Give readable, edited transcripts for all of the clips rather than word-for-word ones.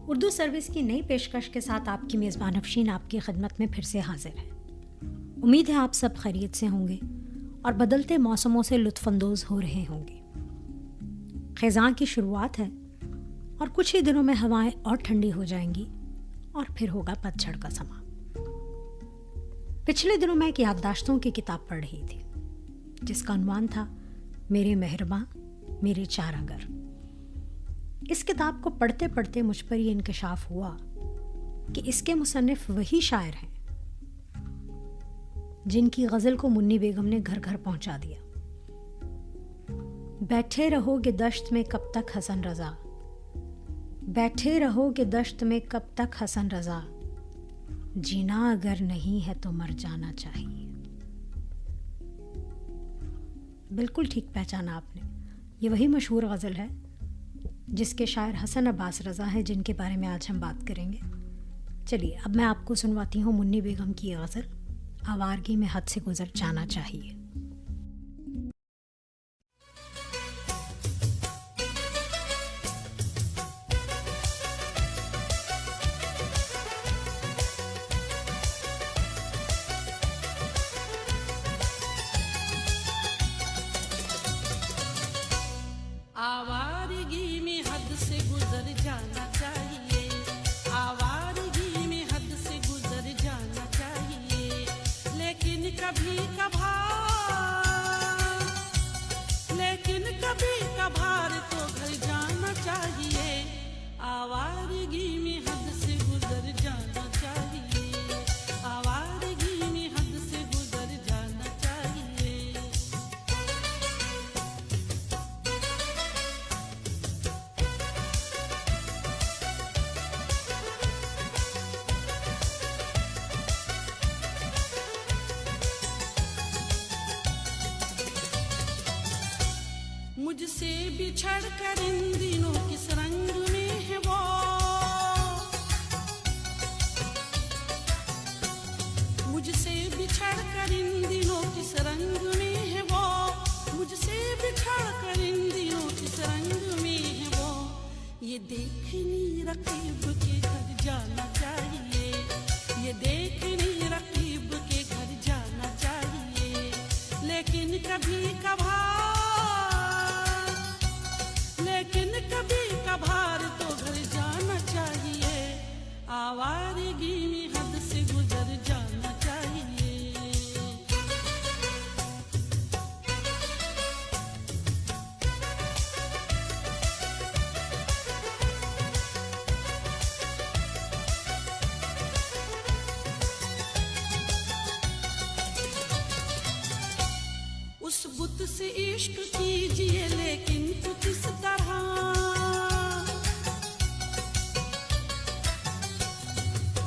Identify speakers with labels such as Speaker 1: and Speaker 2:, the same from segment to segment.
Speaker 1: Urdu service की नई पेशकश के साथ आपकी मेज़बान अफशीन आपकी खिदमत में फिर से हाजिर है। उम्मीद है आप सब खैरियत से होंगे और बदलते मौसमों से लुत्फ़अंदोज़ हो रहे होंगे। ख़ज़ां की शुरुआत है और कुछ ही दिनों में हवाएं और ठंडी हो जाएंगी और फिर होगा पतझड़ का समा। पिछले दिनों मैं एक याददाश्तों की किताब पढ़ रही थी जिसका उन्वान था मेरे मेहरबां मेरे चार अगर। इस किताब को पढ़ते पढ़ते मुझ पर यह इंकशाफ हुआ कि इसके मुसन्निफ वही शायर हैं जिनकी गज़ल को मुन्नी बेगम ने घर घर पहुंचा दिया। बैठे रहोगे दश्त में कब तक हसन रज़ा, बैठे रहोगे दश्त में कब तक हसन रज़ा, जीना अगर नहीं है तो मर जाना चाहिए। बिल्कुल ठीक पहचाना आपने, ये वही मशहूर गज़ल है जिसके शायर हसन अब्बास रज़ा है, जिनके बारे में आज हम बात करेंगे। चलिए अब मैं आपको सुनवाती हूँ मुन्नी बेगम की ये गज़ल, आवारगी में हद से गुजर जाना चाहिए।
Speaker 2: आवारगी में हद से गुजर जाना चाहिए, आवारगी में हद से गुजर जाना चाहिए, लेकिन कभी कभार तो घर जाना चाहिए। आवारगी में हद से गुजर जाना चाहिए, आवारगी में हद से गुजर जाना चाहिए। मुझसे बिछड़ कर इन दिनों किस रंग में है वो, मुझसे बिछड़ कर इन दिनों किस रंग में है वो, मुझसे बिछड़ कर इन दिनों किस रंग में है वो। ये देखनी रकीब के घर जाना चाहिए, ये देखनी रकीब के घर जाना चाहिए, लेकिन कभी कभार तो घर जाना चाहिए। आवारगी में हद से गुजर जाना चाहिए। उस बुत से इश्क कीजिए लेकिन कुछ इस तरह,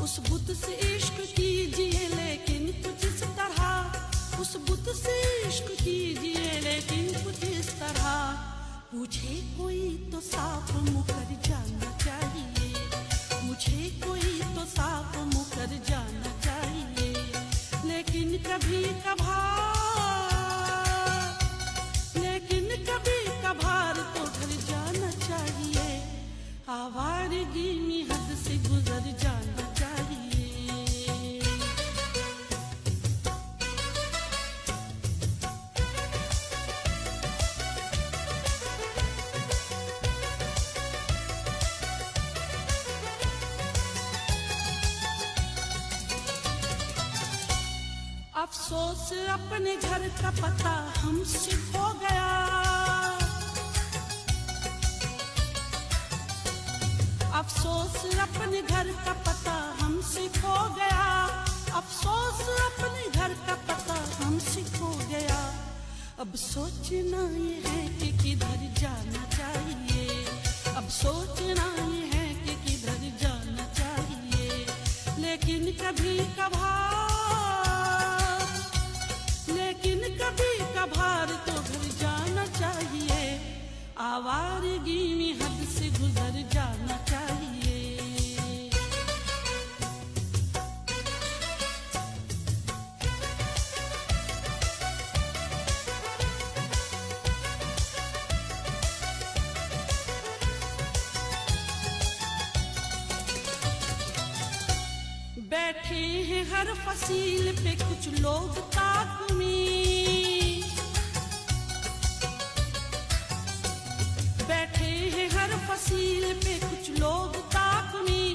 Speaker 2: उस बुत से इश्क कीजिए लेकिन कुछ इस तरह, उस बुत से इश्क कीजिए लेकिन कुछ इस तरह। पूछे कोई तो साफ मुकर जाना चाहिए, मुझे कोई तो साफ मुकर जाना चाहिए, लेकिन कभी कभार तो घर जाना चाहिए। आवारगी में हद से गुजर जाना चाहिए। अफसोस अपने घर का पता हमसे खो गया, अफसोस अपने घर का पता हमसे खो गया, अफसोस अपने घर का पता हमसे खो गया। अब सोचना ये है कि किधर जाना चाहिए, अब सोचना ये है कि किधर जाना चाहिए, लेकिन कभी कभार तो घर जाना चाहिए। आवारगी में हद से गुजर जाना चाहिए। बैठे हैं हर फसील पे कुछ लोग ताक में, बैठे हैं हर फसील पे कुछ लोग ताक में,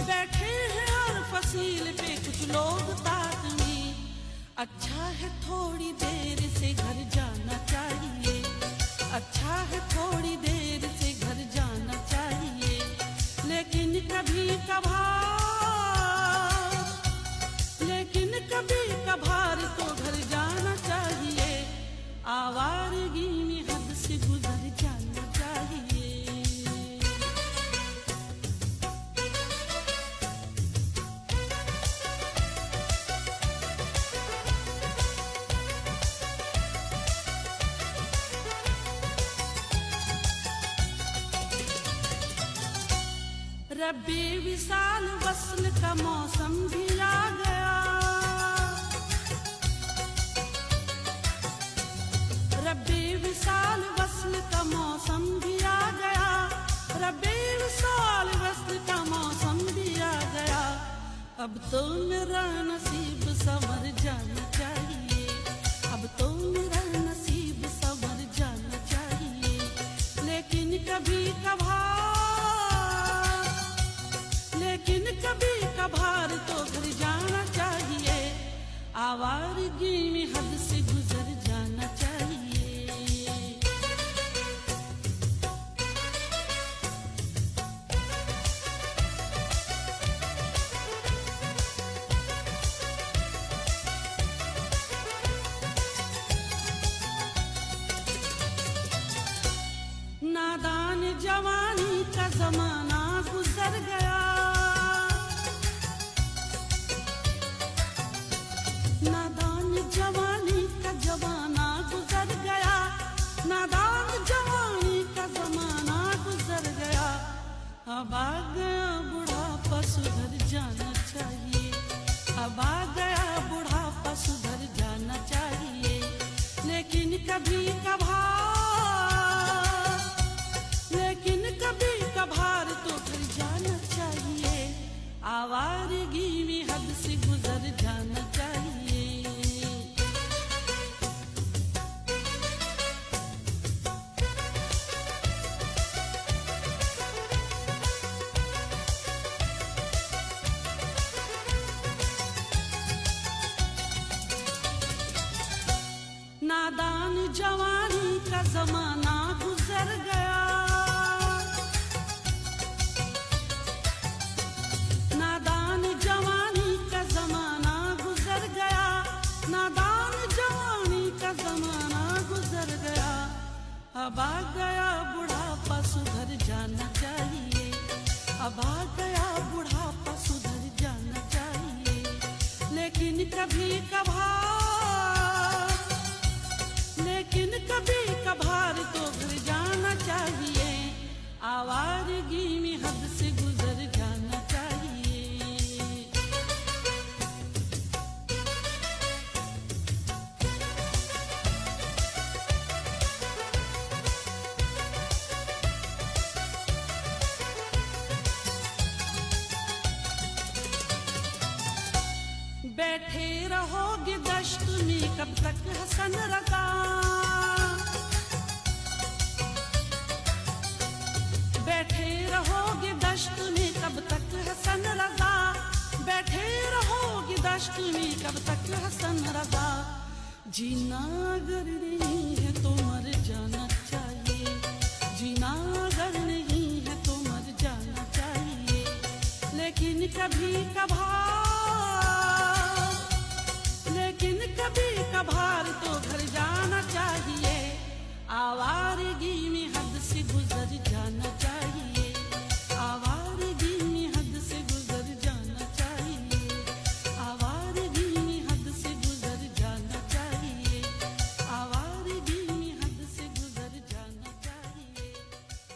Speaker 2: बैठे हैं हर फसील पे कुछ लोग ताक में। अच्छा है थोड़ी देर से घर जाना चाहिए, अच्छा है थोड़ी देर से घर जाना चाहिए, लेकिन कभी कभार तो घर जाना चाहिए, आवारगी में हद से गुजर जाना चाहिए। रब्बे विसाल वस्ल का मौसम भी आ गया, रब्बे विसाल वस्ल का मौसम भी आ गया, रब्बे विसाल वस्ल का मौसम भी आ गया। अब तो मेरा नसीब संवर जाना चाहिए, अब तो मेरा नसीब संवर जाना चाहिए, लेकिन कभी कभार तो घर जाना चाहिए, आवारगी में हद से गुजर जाना चाहिए। नादान जवानी का जमाना गुजर गया, नादान जवानी का जमाना गुजर गया, नादान जवानी का जमाना गुजर गया। अब आ गया बुढ़ापा सुधर जाना चाहिए, अब आ गया बुढ़ापा सुधर जाना चाहिए, लेकिन कभी कभार तो घर जाना चाहिए, आवारगी में हद से गुजर जाना चाहिए। नादान जवानी का जमाना गुजर गया, नादान जवानी का जमाना गुजर गया, नादान जवानी का जमाना गुजर गया। अब आ गया बुढ़ापा सुधर जाना चाहिए, अब आ गया बुढ़ापा सुधर जाना चाहिए, लेकिन कभी कभार तो घर जाना चाहिए, आवारगी में हद से गुजर जाना चाहिए। बैठे रहोगे दश्त में कब तक हसन रजा, बैठे रहोगे दश्त में कब तक हसन रजा, बैठे रहोगे दश्त में कब तक हसन रजा। जीना अगर नहीं है तो मर जाना चाहिए, जीना अगर नहीं है तो मर जाना चाहिए, लेकिन कभी कभार तो घर जाना चाहिए, आवारगी में हद से गुजर जाना चाहिए, आवारगी में हद से गुजर जाना चाहिए, आवारगी में हद से गुजर जाना चाहिए, आवारगी में हद से गुजर जाना चाहिए,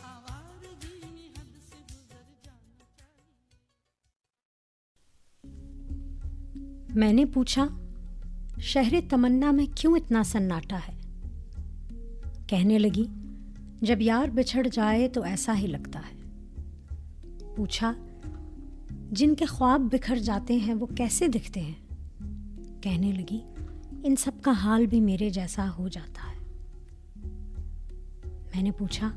Speaker 2: आवारगी में हद से गुजर जाना चाहिए।
Speaker 1: मैंने पूछा, शहर तमन्ना में क्यों इतना सन्नाटा है? कहने लगी, जब यार बिछड़ जाए तो ऐसा ही लगता है। पूछा, जिनके ख्वाब बिखर जाते हैं वो कैसे दिखते हैं? कहने लगी, इन सब का हाल भी मेरे जैसा हो जाता है। मैंने पूछा,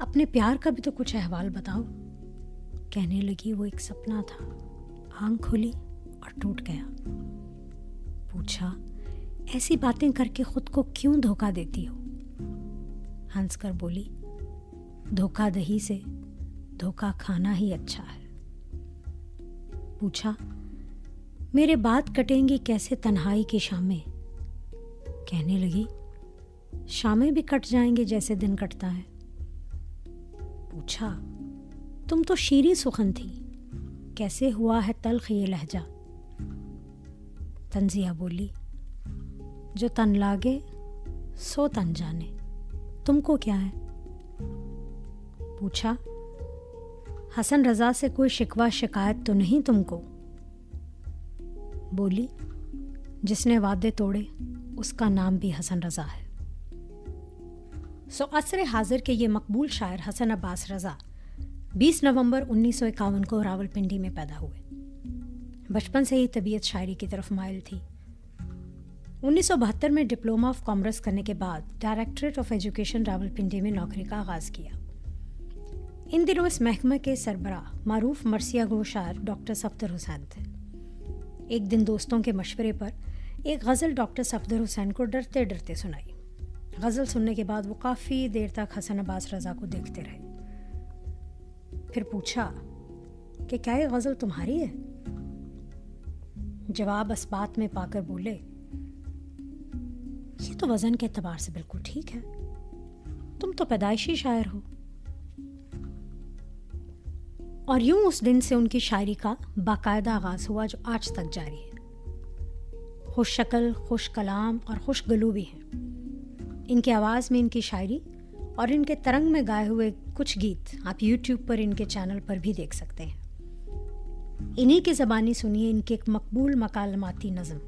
Speaker 1: अपने प्यार का भी तो कुछ अहवाल बताओ। कहने लगी, वो एक सपना था, आंख खुली और टूट गया। पूछा, ऐसी बातें करके खुद को क्यों धोखा देती हो? हंसकर बोली, धोखाधही से धोखा खाना ही अच्छा है। पूछा, मेरे बाद कटेंगी कैसे तन्हाई की शामें? कहने लगी, शामें भी कट जाएंगे जैसे दिन कटता है। पूछा, तुम तो शीरी सुखन थी, कैसे हुआ है तल्ख ये लहजा? तंजिया बोली, जो तन लागे सो तन जाने, तुमको क्या है? पूछा, हसन रजा से कोई शिकवा शिकायत तो नहीं तुमको? बोली, जिसने वादे तोड़े उसका नाम भी हसन रजा है। असर हाजिर के ये मकबूल शायर हसन अब्बास रजा 20 नवंबर 1951 को रावलपिंडी में पैदा हुए। बचपन से ही तबीयत शायरी की तरफ माइल थी। 1972 में डिप्लोमा ऑफ कॉमर्स करने के बाद डायरेक्टरेट ऑफ एजुकेशन रावलपिंडी में नौकरी का आगाज़ किया। इन दिनों इस महकमे के सरबराह मारूफ मरसिया गो शायर डॉक्टर सफदर हुसैन थे। एक दिन दोस्तों के मशवरे पर एक गज़ल डॉक्टर सफदर हुसैन को डरते डरते सुनाई। गज़ल सुनने के बाद वो काफ़ी देर तक हसन अब्बास रज़ा को देखते रहे। फिर पूछा कि क्या ये गज़ल तुम्हारी है? जवाब इस बात में पाकर बोले, ये तो वज़न के एतबार से बिल्कुल ठीक है, तुम तो पैदाइशी शायर हो। और यूं उस दिन से उनकी शायरी का बाकायदा आगाज़ हुआ जो आज तक जारी है। खुश शक्ल, खुश कलाम और खुश गलू भी हैं। इनकी आवाज़ में इनकी शायरी और इनके तरंग में गाए हुए कुछ गीत आप YouTube पर इनके चैनल पर भी देख सकते हैं। इन्हीं की ज़बानी सुनिए इनकी एक मकबूल मकालमाती नज़म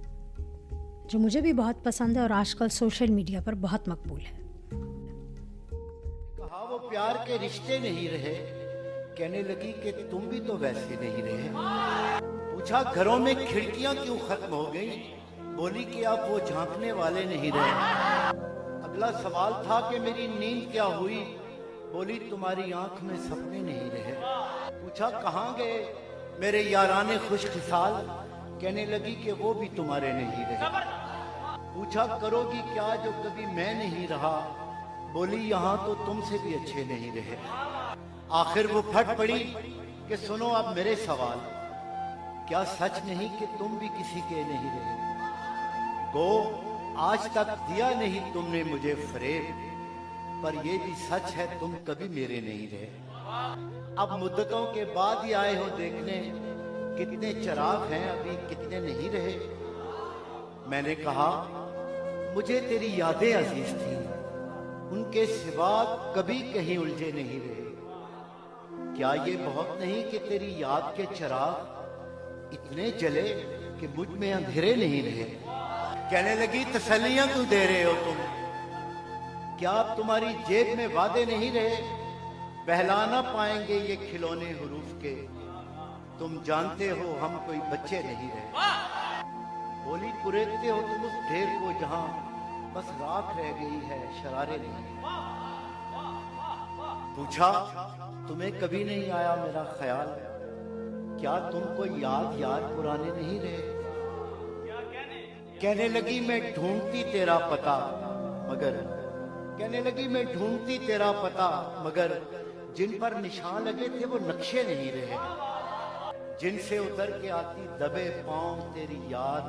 Speaker 1: जो मुझे भी बहुत पसंद है और आजकल सोशल मीडिया पर बहुत मकबूल है।
Speaker 3: कहा वो प्यार के रिश्ते नहीं रहे, कहने लगी कि तुम भी तो वैसे नहीं रहे। पूछा, घरों में खिड़कियां क्यों खत्म हो गई? बोली कि आप वो झांकने वाले नहीं रहे। अगला सवाल था कि मेरी नींद क्या हुई? बोली, तुम्हारी आंख में सपने नहीं रहे। पूछा, कहाँ गए मेरे याराने खुशखिसाल? कहने लगी कि वो भी तुम्हारे नहीं रहे। पूछा, करोगी क्या जो कभी मैं नहीं रहा? बोली, यहाँ तो तुमसे भी अच्छे नहीं रहे। आखिर वो फट पड़ी कि सुनो अब मेरे सवाल, क्या सच नहीं कि तुम भी किसी के नहीं रहे? गो आज तक दिया नहीं तुमने मुझे फरेब, पर ये भी सच है तुम कभी मेरे नहीं रहे। अब मुद्दतों के बाद ही आए हो देखने, कितने चिराग हैं अभी कितने नहीं रहे। मैंने कहा, मुझे तेरी यादें अजीज थी, उनके सिवा कभी कहीं उलझे नहीं रहे। क्या ये बहुत नहीं कि तेरी याद के चिराग इतने जले कि मुझ में अंधेरे नहीं रहे? कहने लगी, तसल्लियां क्यों दे रहे हो तुम? क्या अब तुम्हारी जेब में वादे नहीं रहे? बहला ना पाएंगे ये खिलौने हुरूफ के, तुम जानते हो हम कोई बच्चे नहीं रहे। बोली, कुरेदते हो तुम उस ढेर को जहां बस राख रह गई है, शरारे नहीं। पूछा, तुम्हें कभी नहीं आया मेरा ख्याल? क्या तुमको याद पुराने नहीं रहे? कहने लगी, मैं ढूंढती तेरा पता मगर, कहने लगी मैं ढूंढती तेरा पता मगर जिन पर निशान लगे थे वो नक्शे नहीं रहे। जिनसे उतर के आती दबे पांव तेरी याद,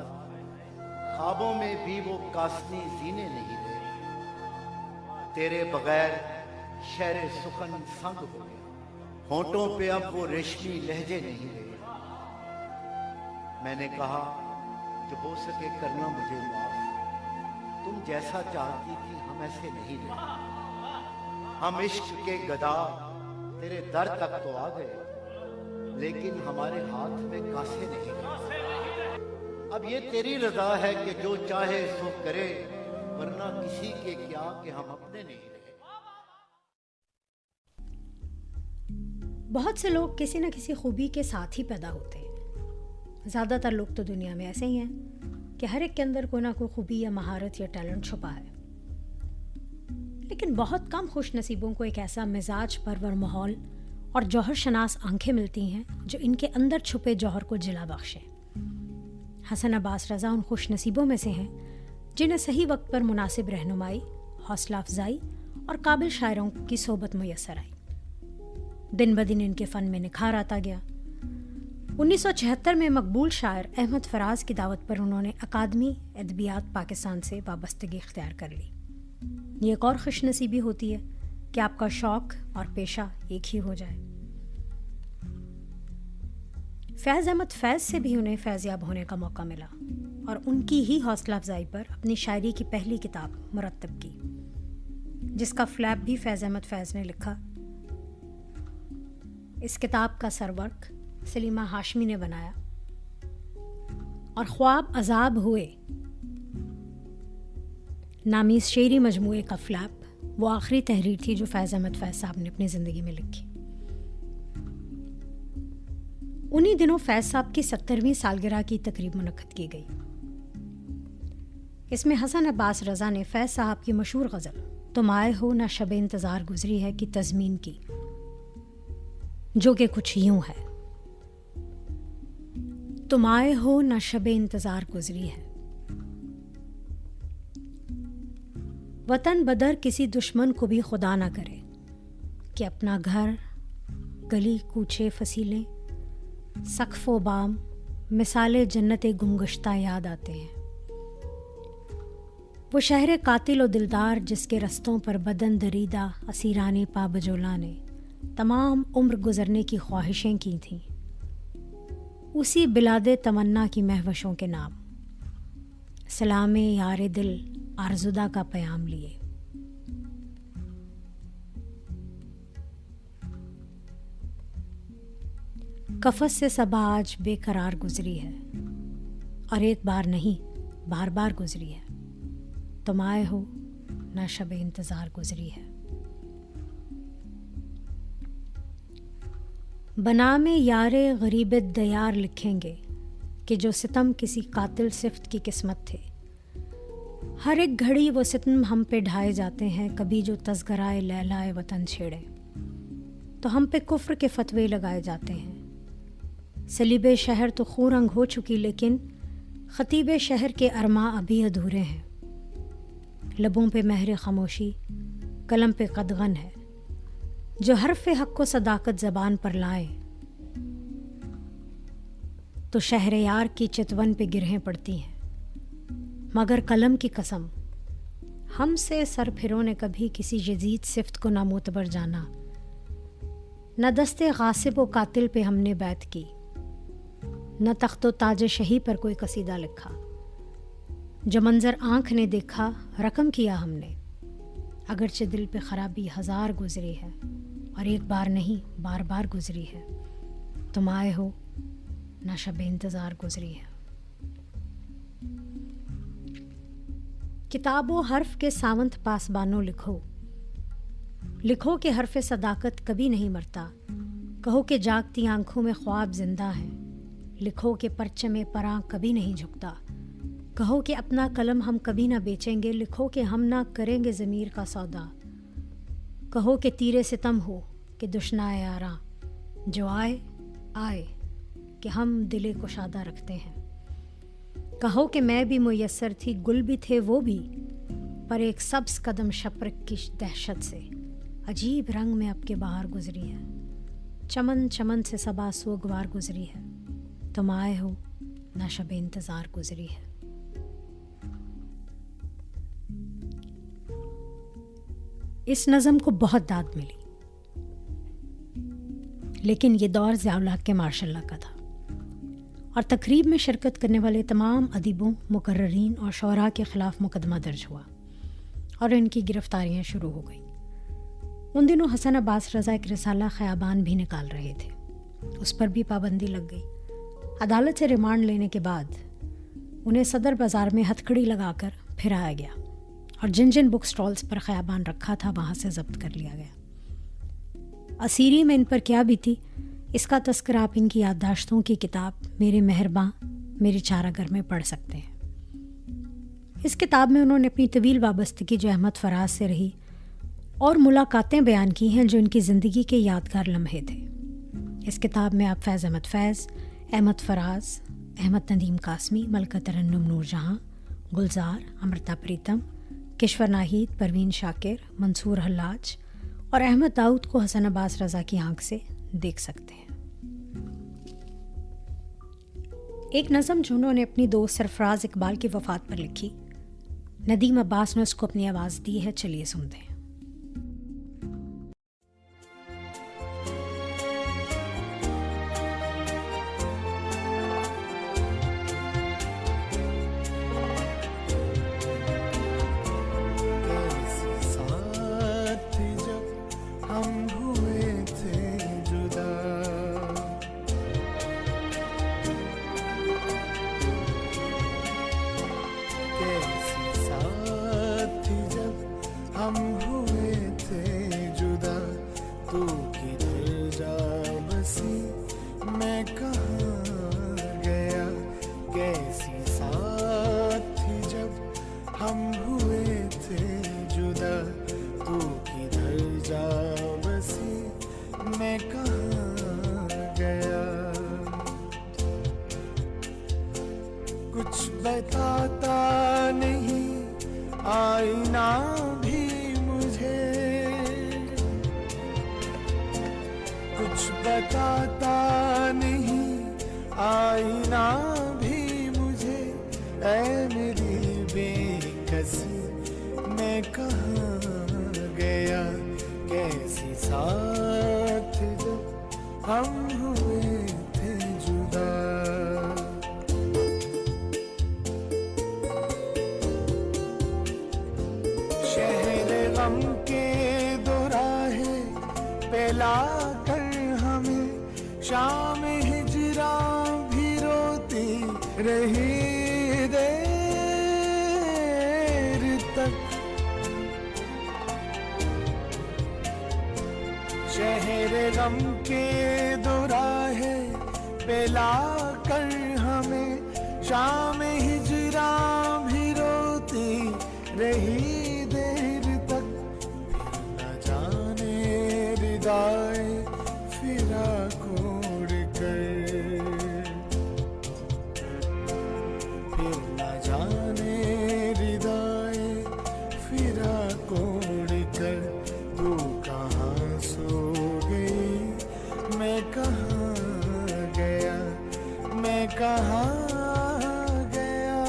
Speaker 3: ख्वाबों में भी वो कासनी जीने नहीं रहे। तेरे बगैर शहर सुखन संग हो गया, होंठों पे अब वो रेशमी लहजे नहीं रहे। मैंने कहा, जो हो सके करना मुझे माफ, तुम जैसा चाहती थी हम ऐसे नहीं रहे। हम इश्क के गदा तेरे दर तक तो आ गए, लेकिन हमारे हाथ में कासे नहीं रहे। अब ये तेरी रजा है कि जो चाहे सो करे, वरना किसी के क्या कि हम अपने नहीं रहे।
Speaker 1: बहुत से लोग किसी न किसी खूबी के साथ ही पैदा होते हैं। ज़्यादातर लोग तो दुनिया में ऐसे ही हैं कि हर एक के अंदर कोई ना कोई खूबी या महारत या टैलेंट छुपा है। लेकिन बहुत कम खुश नसीबों को एक ऐसा मिजाज परवर माहौल और जौहर शनास आंखें मिलती हैं जो इनके अंदर छुपे जौहर को जिला बख्शे। हसन अब्बास रज़ा उन खुश नसीबों में से हैं जिन्हें सही वक्त पर मुनासिब रहनुमाई, हौसला अफजाई और काबिल शायरों की सोबत मुयस्सर आई। दिन ब दिन इनके फ़न में निखार आता गया। 1976 में मकबूल शायर अहमद फराज की दावत पर उन्होंने अकादमी अदबियात पाकिस्तान से वाबस्तगी इख्तियार कर ली। ये एक और खुशनसीबी होती है कि आपका शौक़ और पेशा एक ही हो जाए। फैज़ अहमद फैज़ से भी उन्हें फैज़याब होने का मौका मिला और उनकी ही हौसला अफजाई पर अपनी शायरी की पहली किताब मुरत्तब की, जिसका फ्लैप भी फैज़ अहमद फैज़ ने लिखा। इस किताब का सरवर्क सलीमा हाशमी ने बनाया और ख्वाब अजाब हुए नामी शेरी मजमूए का फ्लैप वो आखिरी तहरीर थी जो फैज़ अहमद फैज़ साहब ने अपनी ज़िंदगी में लिखी। उन्हीं दिनों फैज़ साहब की 70वीं सालगिरह की तकरीब मुनक्कद की गई। इसमें हसन अब्बास रज़ा ने फैज़ साहब की मशहूर गज़ल तुम आए हो ना शब इंतज़ार गुजरी है की तज़मीन की, जो कि कुछ यूं है। तुम आए हो ना शब इंतज़ार गुजरी है, वतन बदर किसी दुश्मन को भी खुदा ना करे कि अपना घर, गली कूचे फसीलें, सक़्फ़ व बाम, मिसाले जन्नत गुमगुश्ता याद आते हैं। वो शहर कातिल व दिलदार जिसके रस्तों पर बदन दरीदा असीराने पाबजोला ने तमाम उम्र गुजरने की ख्वाहिशें की थीं, उसी बिलादे तमन्ना की महवशों के नाम सलामे यारे दिल आरजुदा का प्याम लिए। कफस से सबा आज बेकरार गुजरी है और एक बार नहीं बार बार गुजरी है। तुम आए हो ना शब इंतज़ार गुजरी है। बना में यारे गरीब दयार लिखेंगे कि जो सितम किसी कातिल सिफ्त की किस्मत थे। हर एक घड़ी वो सितम हम पे ढाए जाते हैं, कभी जो तज़गराए लैलाए वतन छेड़े तो हम पे कुफ्र के फतवे लगाए जाते हैं। सलीबे शहर तो खूरंग हो चुकी लेकिन ख़तीबे शहर के अरमा अभी अधूरे हैं। लबों पे महर खामोशी, कलम पे कदगन है, जो हर्फ़ हक़ को सदाकत ज़बान पर लाए तो शहरयार की चितवन पे गिरहें पड़ती हैं। मगर कलम की कसम, हमसे सर फिरों ने कभी किसी यजीद सिफ्त को ना मोतबर जाना, न दस्ते गासिब व कातिल पे हमने बैत की, न तख्तो ताज शही पर कोई कसीदा लिखा। जो मंजर आँख ने देखा रकम किया हमने, अगरचे दिल पे खराबी हजार गुजरी है और एक बार नहीं बार बार गुजरी है। तुम आए हो ना शब इंतज़ार गुजरी है। किताबों हर्फ के सावंत पासबानों लिखो, लिखो कि हर्फ सदाकत कभी नहीं मरता, कहो कि जागती आंखों में ख्वाब जिंदा है, लिखो कि परचमे परां कभी नहीं झुकता, कहो कि अपना कलम हम कभी ना बेचेंगे, लिखो कि हम ना करेंगे ज़मीर का सौदा, कहो कि तीरे सितम हो कि दुश्मनाए आरा, जो आए आए कि हम दिले कुशादा रखते हैं। कहो कि मैं भी मुयस्सर थी, गुल भी थे वो भी, पर एक सब्ज कदम शपरक की दहशत से अजीब रंग में अब के बाहर गुजरी है। चमन चमन से सबा सोगवार गुजरी है। तुम आए हो ना शब इंतज़ार गुजरी है। इस नज़म को बहुत दाद मिली, लेकिन ये दौर ज़ियाउल हक़ के मार्शल्लाह का था और तकरीब में शिरकत करने वाले तमाम अदीबों, मुकर्ररीन और शोरा के ख़िलाफ़ मुकदमा दर्ज हुआ और इनकी गिरफ्तारियाँ शुरू हो गई। उन दिनों हसन अब्बास रज़ा एक रिसाला ख़याबान भी निकाल रहे थे, उस पर भी पाबंदी लग गई। अदालत से रिमांड लेने के बाद उन्हें सदर बाज़ार में हथकड़ी लगाकर फिराया गया और जिन जिन बुक स्टॉल्स पर ख़याबान रखा था वहाँ से ज़ब्त कर लिया गया। असीरी में इन पर क्या बीती, इसका तस्करा आप इनकी याददाश्तों की किताब मेरे मेहरबां मेरे चारागर में पढ़ सकते हैं। इस किताब में उन्होंने अपनी तवील वाबस्तगी जो अहमद फराज से रही और मुलाकातें बयान की हैं जो इनकी ज़िंदगी के यादगार लम्हे थे। इस किताब में आप फैज़ अहमद फराज, अहमद नदीम कासमी, मलका तरन्नुम नूरजहां, गुलजार, अमृता प्रीतम, किश्वर नाहिद, परवीन शाकिर, मंसूर हल्लाज और अहमद दाऊद को हसन अब्बास रज़ा की आंख से देख सकते हैं। एक नज़म जो उन्होंने अपनी दोस्त सरफराज इकबाल की वफ़ात पर लिखी, नदीम अब्बास ने उसको अपनी आवाज़ दी है, चलिए सुनते हैं।
Speaker 4: बताता नहीं आईना भी मुझे, कुछ बताता नहीं आईना भी मुझे। ऐ मेरी बेकसी मैं कहाँ गया, कैसी साथ जब हम हुए थे जुदा। गम के दोराहे पे लाकर हमें शाम हिजरा भी रोती रही देर तक। शहर गम के दोराहे पे लाकर हमें शाम हिजरा भी रोती रही फिरा कोड़ कर, फिर न जाने हृदय फिरा कोड़ कर। तू कहाँ सो गई, मैं कहाँ गया, मैं कहाँ गया।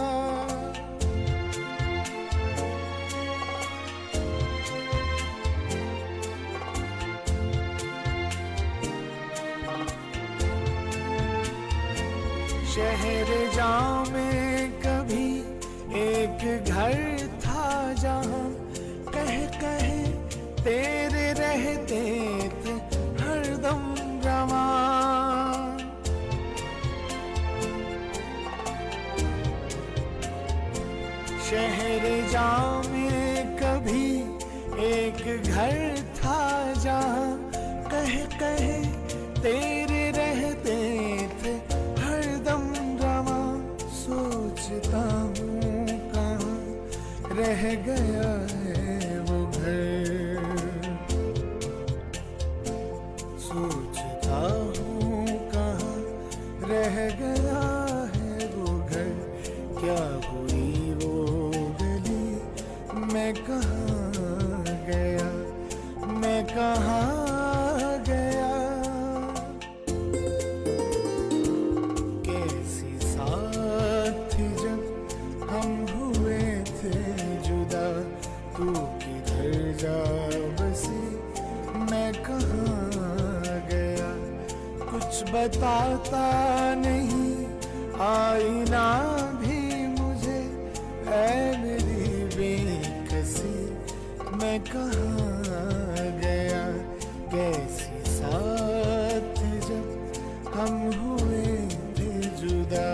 Speaker 4: शहर जाऊं में कभी एक घर था जहाँ कह कहे तेरे रहते थे हरदम रवां। शहर जाऊं में कभी एक घर था जहाँ कह कहे तेरे रहते थे हरदम रवां। सोचता हूँ कहाँ रह गया है वो घर, सोचता हूँ कहाँ रह गया है वो घर। क्या हुई वो गली, मैं कहाँ गया, मैं कहाँ गया। कैसी साथ थी जब हम हुए थे जुदा। तू किधर जा बसी, मैं कहाँ गया। कुछ बताता नहीं आईना भी मुझे। ऐ मेरी बेकसी मैं कहाँ गया, कैसी साथ जब हम हुए थे जुदा।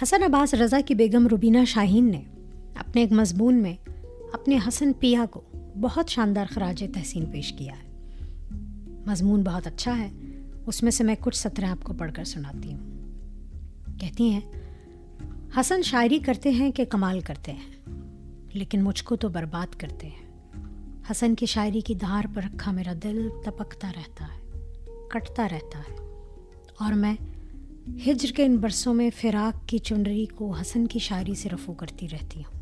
Speaker 1: हसन अब्बास रज़ा की बेगम रुबीना शाहीन ने अपने एक मज़मून में अपने हसन पिया को बहुत शानदार खराज तहसीन पेश किया है। मजमून बहुत अच्छा है। उसमें से मैं कुछ सत्र आपको पढ़कर सुनाती हूँ। कहती हैं, हसन शायरी करते हैं कि कमाल करते हैं, लेकिन मुझको तो बर्बाद करते हैं। हसन की शायरी की धार पर रखा मेरा दिल तपकता रहता है, कटता रहता है, और मैं हिज्र के इन बरसों में फिराक की चुनरी को हसन की शायरी से रफू करती रहती हूँ।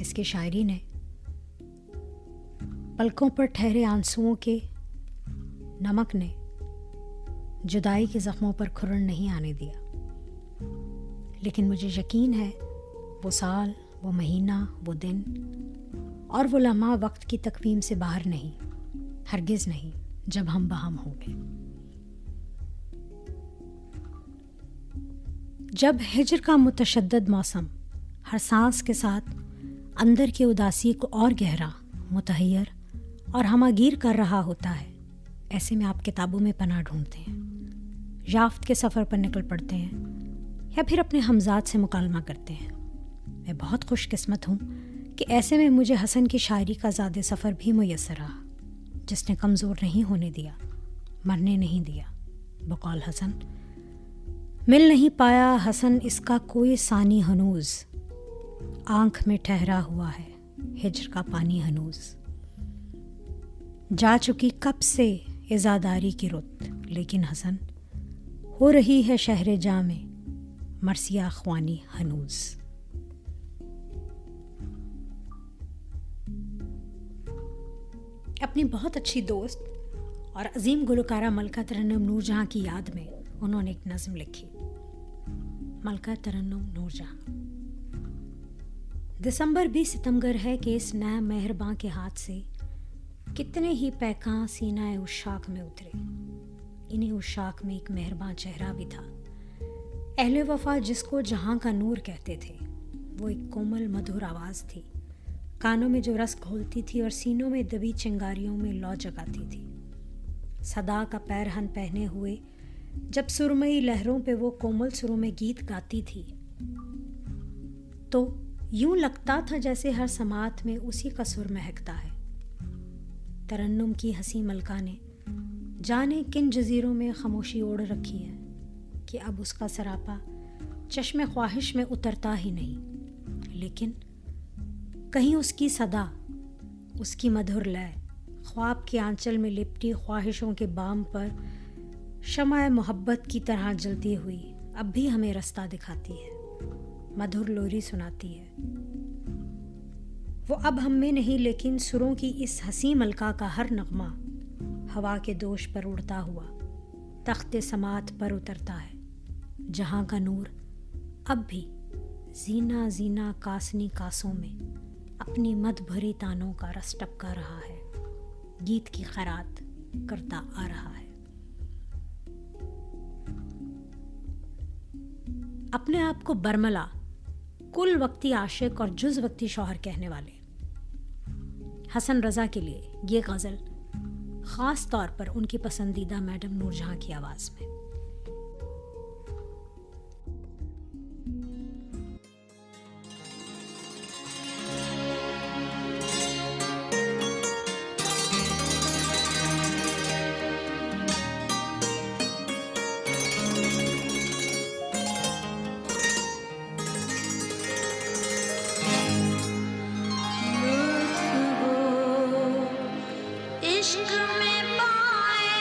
Speaker 1: इसकी शायरी ने पलकों पर ठहरे आंसुओं के नमक ने जुदाई के जख्मों पर खुरन नहीं आने दिया। लेकिन मुझे यकीन है वो साल, वो महीना, वो दिन और वो लम्हा वक्त की तकवीम से बाहर नहीं, हरगिज नहीं, जब हम बहम होंगे। जब हिज्र का मुतशद्दद मौसम हर सांस के साथ अंदर की उदासी को और गहरा, मुतहय्यर और हमागीर कर रहा होता है, ऐसे में आप किताबों में पनाह ढूंढते हैं, याफ्त के सफ़र पर निकल पड़ते हैं, या फिर अपने हमजाद से मुकालमा करते हैं। मैं बहुत खुशकिस्मत हूँ कि ऐसे में मुझे हसन की शायरी का ज़्यादा सफ़र भी मुयस्सर रहा, जिसने कमज़ोर नहीं होने दिया, मरने नहीं दिया। बकौल हसन, मिल नहीं पाया हसन इसका कोई सानी हनूज़, आँख में ठहरा हुआ है हिज्र का पानी हनूज़। जा चुकी कब से इज़ादारी की रुत, लेकिन हसन हो रही है शहर जा में मरसिया ख्वानी हनूज़। अपनी बहुत अच्छी दोस्त और अजीम गुलकारा मलका तरन्नुम नूरजहां की याद में उन्होंने एक नज़्म लिखी। मलका तरन्नुम नूरजहां। दिसंबर भी सितमगर है कि इस नया मेहरबां के हाथ से कितने ही पैकां सीनाए उशाक में उतरे। इन्हीं उशाक में एक मेहरबां चेहरा भी था, अहले वफा जिसको जहां का नूर कहते थे। वो एक कोमल मधुर आवाज़ थी, कानों में जो रस घोलती थी और सीनों में दबी चिंगारियों में लौ जगाती थी। सदा का पैरहन पहने हुए जब सुरमई लहरों पे वो कोमल सुरों में गीत गाती थी, तो यूं लगता था जैसे हर समात में उसी का सुर महकता है। तरन्नुम की हंसी मलका ने जाने किन जजीरों में खामोशी ओढ़ रखी है कि अब उसका सरापा चश्मे ख्वाहिश में उतरता ही नहीं। लेकिन कहीं उसकी सदा, उसकी मधुर लय ख्वाब के आंचल में लिपटी ख्वाहिशों के बाम पर शमाए मोहब्बत की तरह जलती हुई अब भी हमें रास्ता दिखाती है, मधुर लोरी सुनाती है। वो अब हम में नहीं, लेकिन सुरों की इस हंसी मलका का हर नगमा हवा के दोष पर उड़ता हुआ तख्ते समात पर उतरता है, जहाँ का नूर अब भी जीना जीना कासनी कासों में अपनी मद भरी तानों का रस टपका रहा है, गीत की खैरात करता आ रहा है। अपने आप को बरमला, कुल वक्ती आशिक और जुज वक्ती शौहर कहने वाले हसन रज़ा के लिए ये गज़ल ख़ास तौर पर उनकी पसंदीदा मैडम नूरजहां की आवाज़ में।
Speaker 2: इश्क में पाए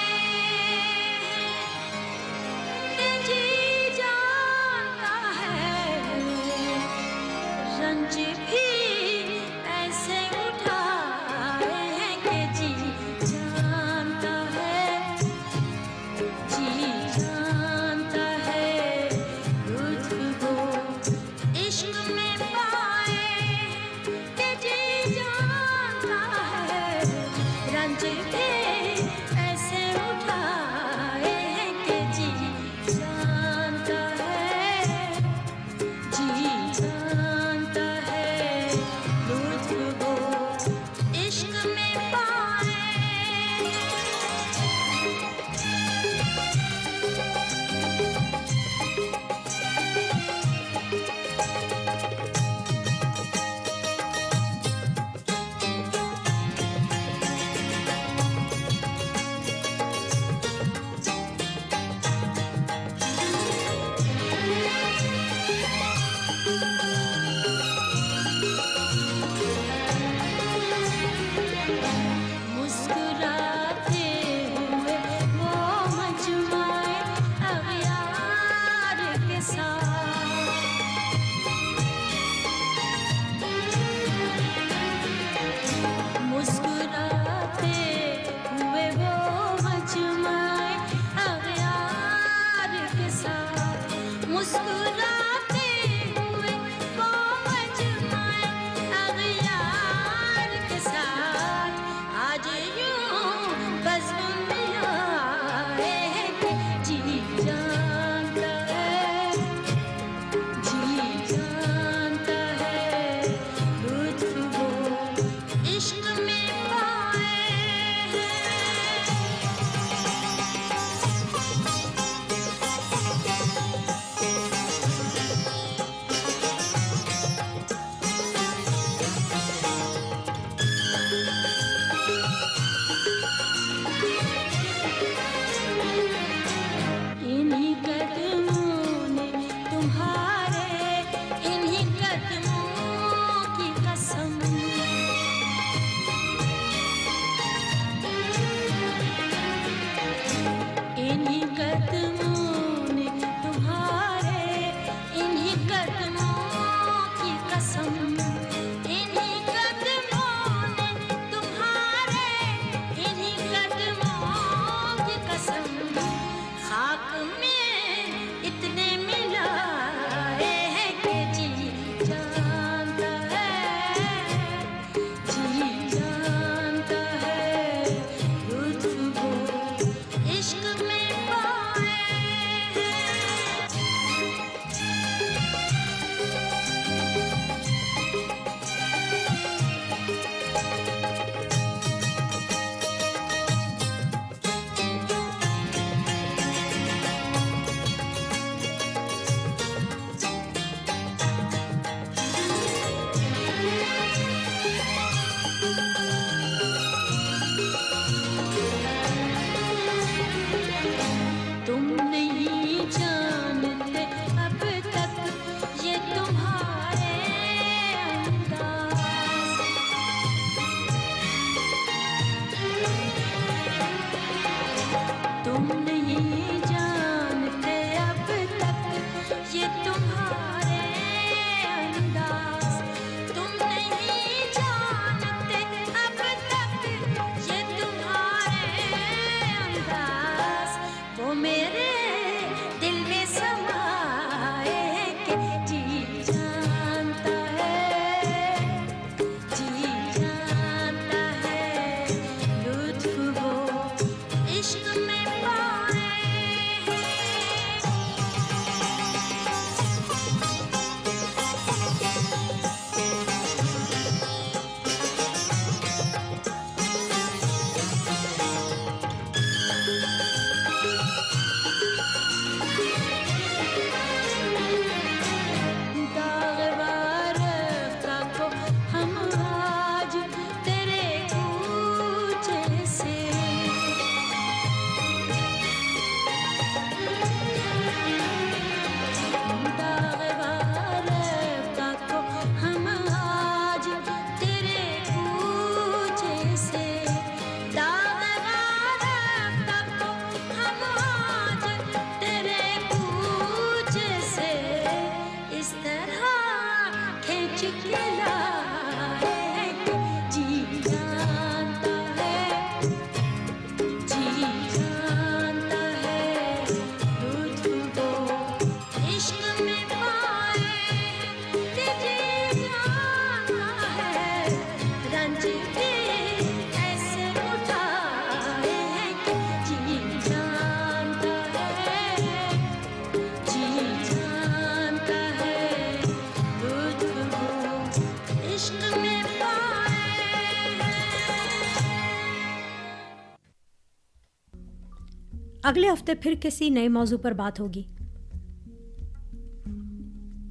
Speaker 1: अगले हफ्ते फिर किसी नए मौजू पर बात होगी।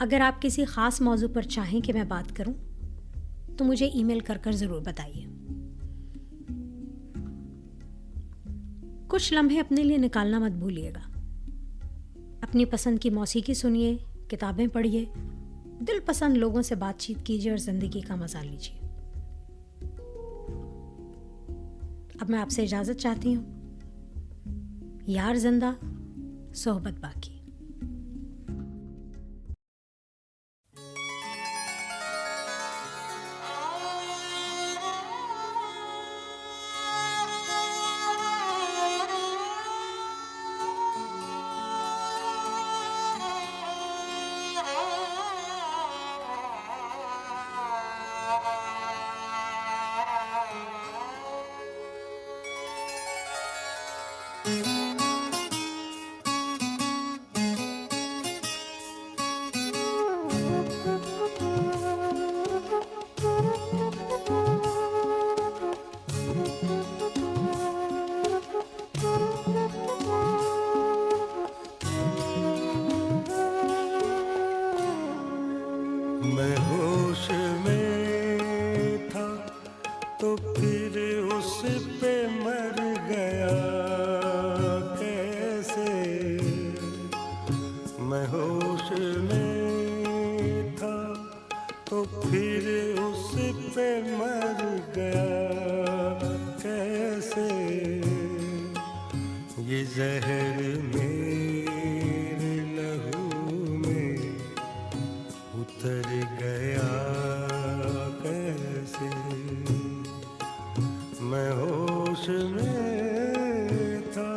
Speaker 1: अगर आप किसी ख़ास मौजू पर चाहें कि मैं बात करूं, तो मुझे ईमेल कर ज़रूर बताइए। कुछ लम्हे अपने लिए निकालना मत भूलिएगा। अपनी पसंद की मौसीकी सुनिए, किताबें पढ़िए, दिल पसंद लोगों से बातचीत कीजिए और ज़िंदगी का मज़ा लीजिए। अब मैं आपसे इजाज़त चाहती हूँ। यार जिंदा, सोहबत बाकी।
Speaker 4: मैं होश में था तो फिर उस पे मर गया कैसे। मैं होश में था तो फिर उस पे मर गया कैसे। ये जहर मेरे लहू में उतर गया कैसे। मैं होश में था।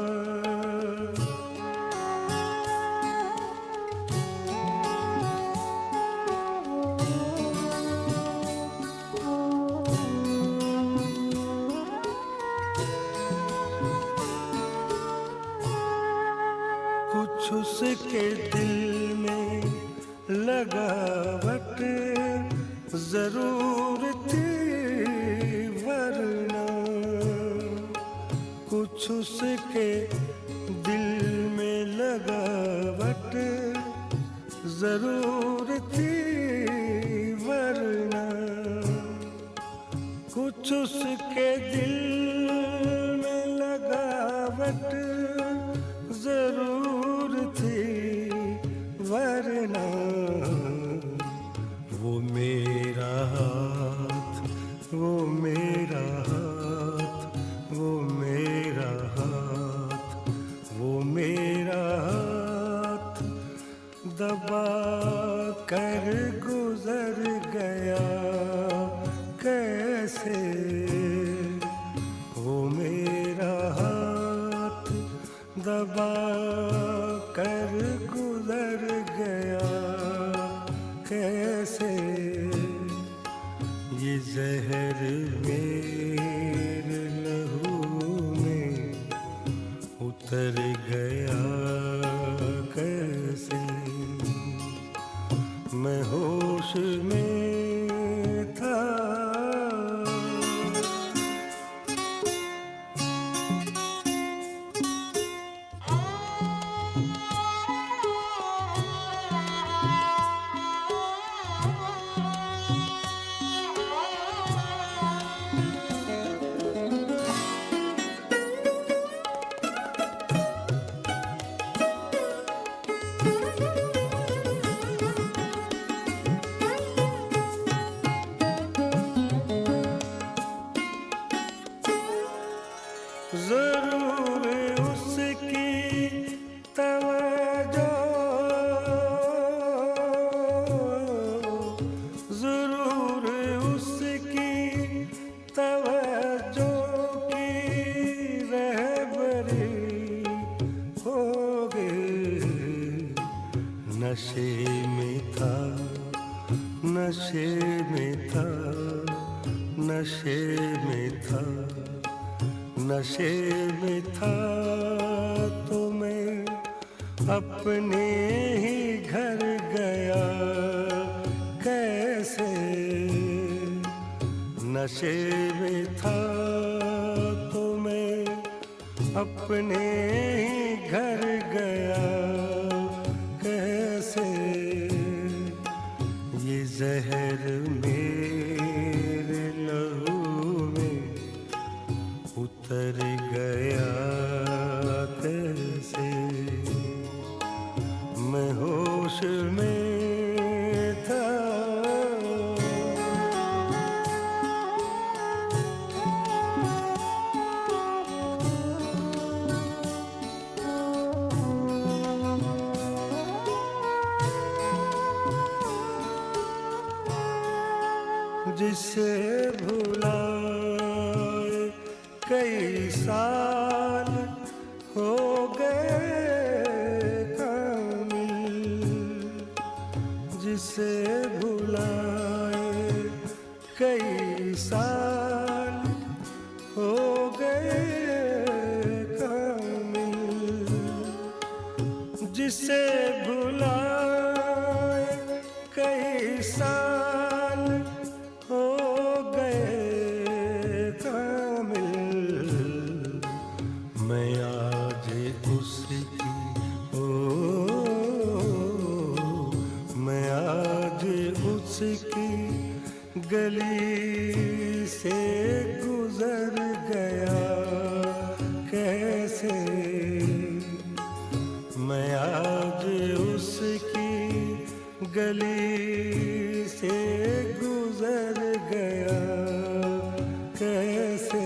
Speaker 4: कुछ उसके दिल में लगावट जरूर थी वरना। कुछ उसके दिल में लगावट जरूर थी वरना। कुछ उसके दिल में लगावट जरूर थी वरना। वो मेरा हाथ, वो मेरा हाथ, वो मेरा हाथ, वो मेरा हाथ दबा कर गुजर गया कैसे। वो मेरा हाथ दबा कर गुजर गया कैसे। ये जहर मेरे लहू में उतर गया कैसे। मैं होश में था। जरूर उसकी तवज्जो, जरूर उसकी तवज्जो की रहबरी हो गई। नशे में था, नशे में था, नशे में था, नशे में था तो मैं अपने ही घर गया कैसे। नशे में था तो मैं अपने ही घर गया कैसे, ये जहर मेरे लहू में उतर गया कैसे। मैं होश में था, जिसे भुलाए कई साल हो गए कामिल, जिसे भुलाए कई साल हो गए कामिल, जिसे भुलाए कई साल हो गए कामिल। मैं आज उसकी मैं आज उसकी गली से गुजर गया कैसे, मैं आज उसकी गली से गुजर गया कैसे।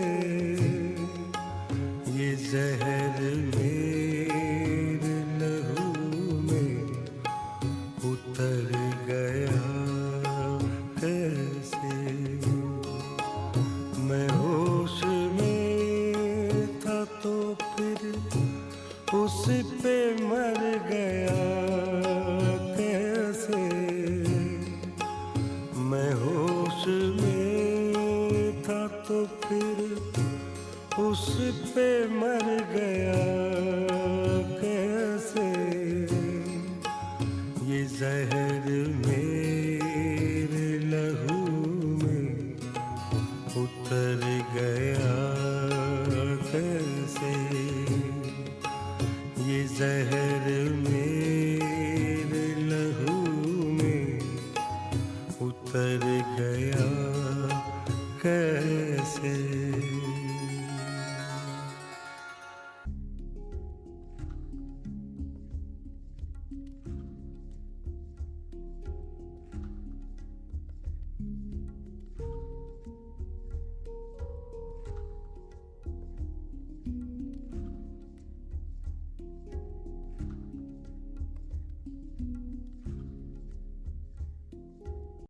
Speaker 4: ये जहर मेरे लहू में उतर गया कैसे। मैं होश में था तो फिर उस पे मर गया कैसे। मैं होश में था तो फिर उस पे मर गया कैसे। ये जहर मेरे लहू में उतर गया कैसे। ये जहर